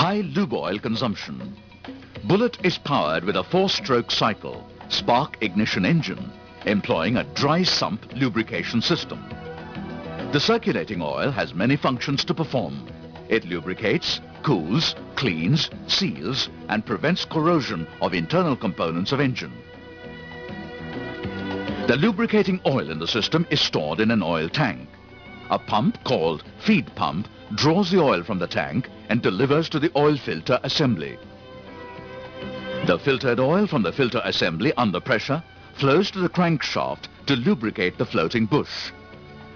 High lube oil consumption. Bullet is powered with a 4-stroke cycle, spark ignition engine, employing a dry sump lubrication system. The circulating oil has many functions to perform. It lubricates, cools, cleans, seals, and prevents corrosion of internal components of engine. The lubricating oil in the system is stored in an oil tank. A pump called feed pump draws the oil from the tank and delivers to the oil filter assembly. The filtered oil from the filter assembly under pressure flows to the crankshaft to lubricate the floating bush.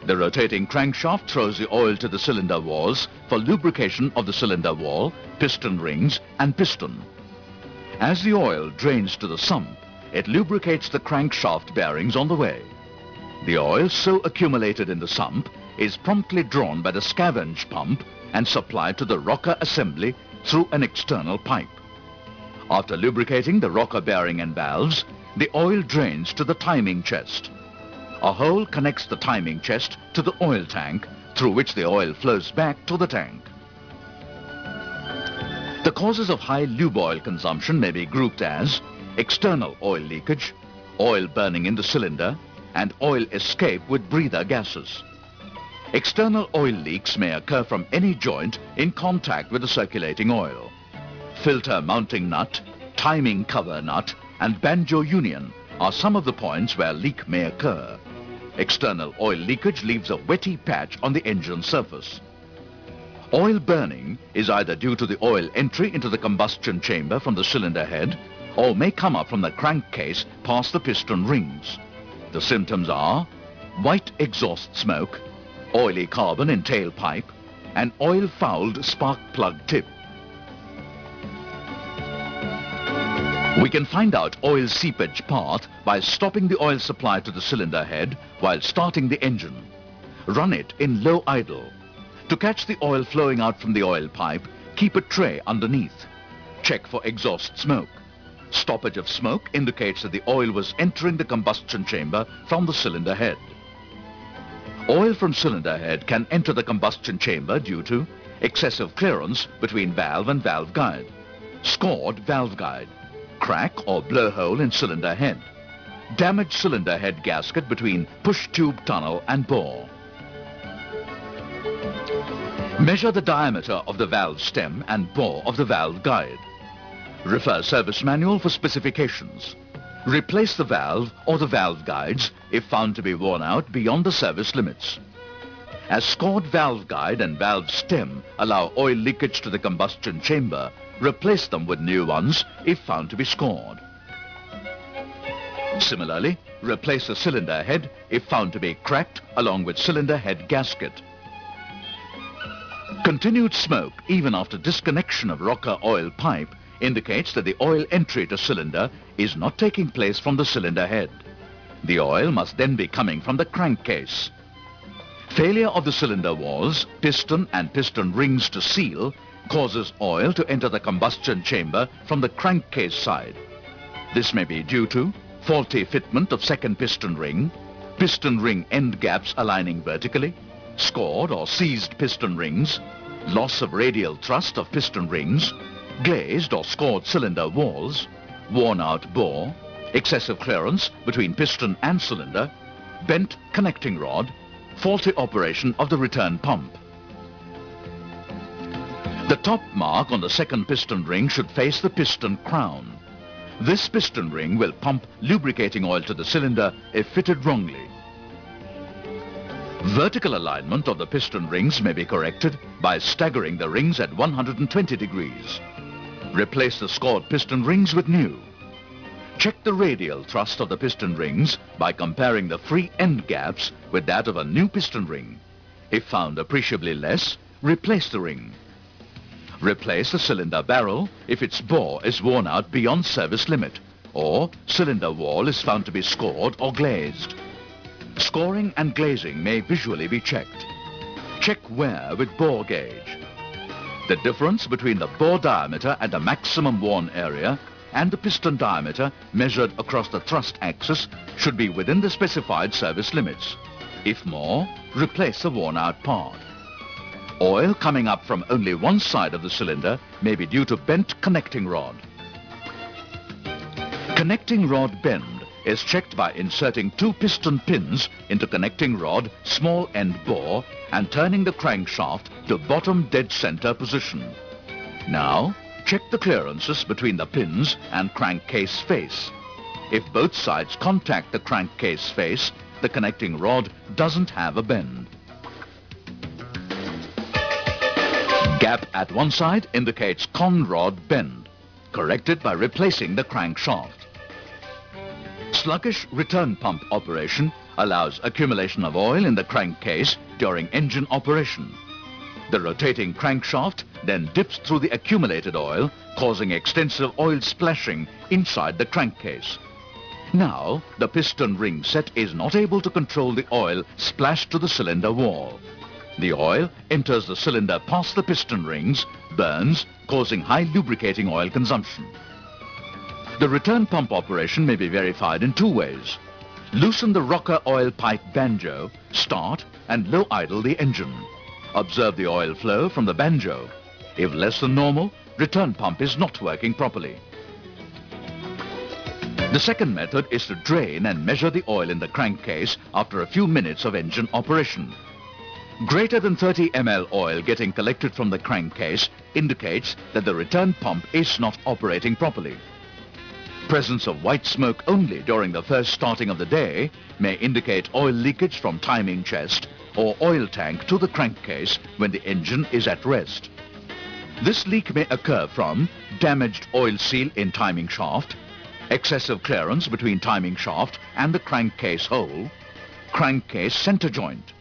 The rotating crankshaft throws the oil to the cylinder walls for lubrication of the cylinder wall, piston rings and piston. As the oil drains to the sump, it lubricates the crankshaft bearings on the way. The oil so accumulated in the sump is promptly drawn by the scavenge pump and supplied to the rocker assembly through an external pipe. After lubricating the rocker bearing and valves, the oil drains to the timing chest. A hole connects the timing chest to the oil tank, through which the oil flows back to the tank. The causes of high lube oil consumption may be grouped as external oil leakage, oil burning in the cylinder, and oil escape with breather gases. External oil leaks may occur from any joint in contact with the circulating oil. Filter mounting nut, timing cover nut, and banjo union are some of the points where leak may occur. External oil leakage leaves a wetty patch on the engine surface. Oil burning is either due to the oil entry into the combustion chamber from the cylinder head or may come up from the crankcase past the piston rings. The symptoms are white exhaust smoke, oily carbon in tailpipe, and oil-fouled spark plug tip. We can find out oil seepage path by stopping the oil supply to the cylinder head while starting the engine. Run it in low idle. To catch the oil flowing out from the oil pipe, keep a tray underneath. Check for exhaust smoke. Stoppage of smoke indicates that the oil was entering the combustion chamber from the cylinder head. Oil from cylinder head can enter the combustion chamber due to excessive clearance between valve and valve guide, scored valve guide, crack or blowhole in cylinder head, damaged cylinder head gasket between push tube tunnel and bore. Measure the diameter of the valve stem and bore of the valve guide. Refer service manual for specifications. Replace the valve or the valve guides if found to be worn out beyond the service limits. As scored valve guide and valve stem allow oil leakage to the combustion chamber, replace them with new ones if found to be scored. Similarly, replace the cylinder head if found to be cracked along with cylinder head gasket. Continued smoke even after disconnection of rocker oil pipe indicates that the oil entry to cylinder is not taking place from the cylinder head. The oil must then be coming from the crankcase. Failure of the cylinder walls, piston and piston rings to seal causes oil to enter the combustion chamber from the crankcase side. This may be due to faulty fitment of second piston ring end gaps aligning vertically, scored or seized piston rings, loss of radial thrust of piston rings, glazed or scored cylinder walls, worn out bore, excessive clearance between piston and cylinder, bent connecting rod, faulty operation of the return pump. The top mark on the second piston ring should face the piston crown. This piston ring will pump lubricating oil to the cylinder if fitted wrongly. Vertical alignment of the piston rings may be corrected by staggering the rings at 120 degrees. Replace the scored piston rings with new. Check the radial thrust of the piston rings by comparing the free end gaps with that of a new piston ring. If found appreciably less, replace the ring. Replace the cylinder barrel if its bore is worn out beyond service limit or cylinder wall is found to be scored or glazed. Scoring and glazing may visually be checked. Check wear with bore gauge. The difference between the bore diameter and the maximum worn area and the piston diameter measured across the thrust axis should be within the specified service limits. If more, replace the worn out part. Oil coming up from only one side of the cylinder may be due to bent connecting rod. Connecting rod bend is checked by inserting 2 piston pins into connecting rod small end bore and turning the crankshaft to bottom dead center position. Now, check the clearances between the pins and crankcase face. If both sides contact the crankcase face, the connecting rod doesn't have a bend. Gap at one side indicates con rod bend, corrected by replacing the crankshaft. Sluggish return pump operation allows accumulation of oil in the crankcase during engine operation. The rotating crankshaft then dips through the accumulated oil, causing extensive oil splashing inside the crankcase. Now, the piston ring set is not able to control the oil splashed to the cylinder wall. The oil enters the cylinder past the piston rings, burns, causing high lubricating oil consumption. The return pump operation may be verified in 2 ways. Loosen the rocker oil pipe banjo, start and low idle the engine. Observe the oil flow from the banjo. If less than normal, return pump is not working properly. The second method is to drain and measure the oil in the crankcase after a few minutes of engine operation. Greater than 30 ml oil getting collected from the crankcase indicates that the return pump is not operating properly. Presence of white smoke only during the first starting of the day may indicate oil leakage from timing chest or oil tank to the crankcase when the engine is at rest. This leak may occur from damaged oil seal in timing shaft, excessive clearance between timing shaft and the crankcase hole, crankcase center joint.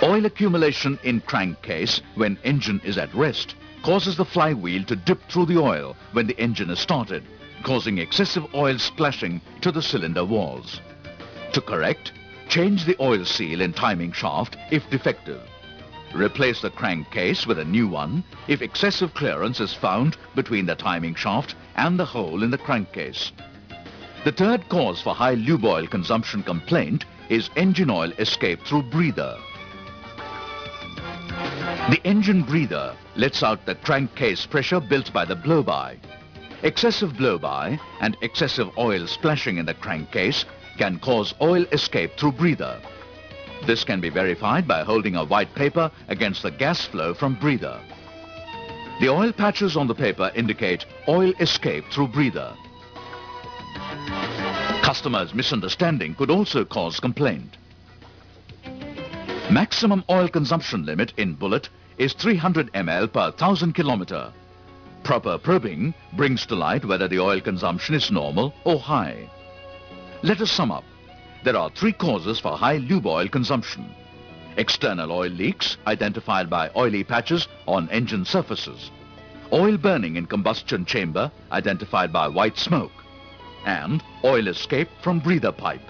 Oil accumulation in crankcase when engine is at rest causes the flywheel to dip through the oil when the engine is started, causing excessive oil splashing to the cylinder walls. To correct, change the oil seal in timing shaft if defective. Replace the crankcase with a new one if excessive clearance is found between the timing shaft and the hole in the crankcase. The third cause for high lube oil consumption complaint is engine oil escape through breather. The engine breather lets out the crankcase pressure built by the blow-by. Excessive blow-by and excessive oil splashing in the crankcase can cause oil escape through breather. This can be verified by holding a white paper against the gas flow from breather. The oil patches on the paper indicate oil escape through breather. Customers' misunderstanding could also cause complaint. Maximum oil consumption limit in bullet is 300 ml per 1000 km. Proper probing brings to light whether the oil consumption is normal or high. Let us sum up. There are 3 causes for high lube oil consumption. External oil leaks identified by oily patches on engine surfaces. Oil burning in combustion chamber identified by white smoke. And oil escape from breather pipe.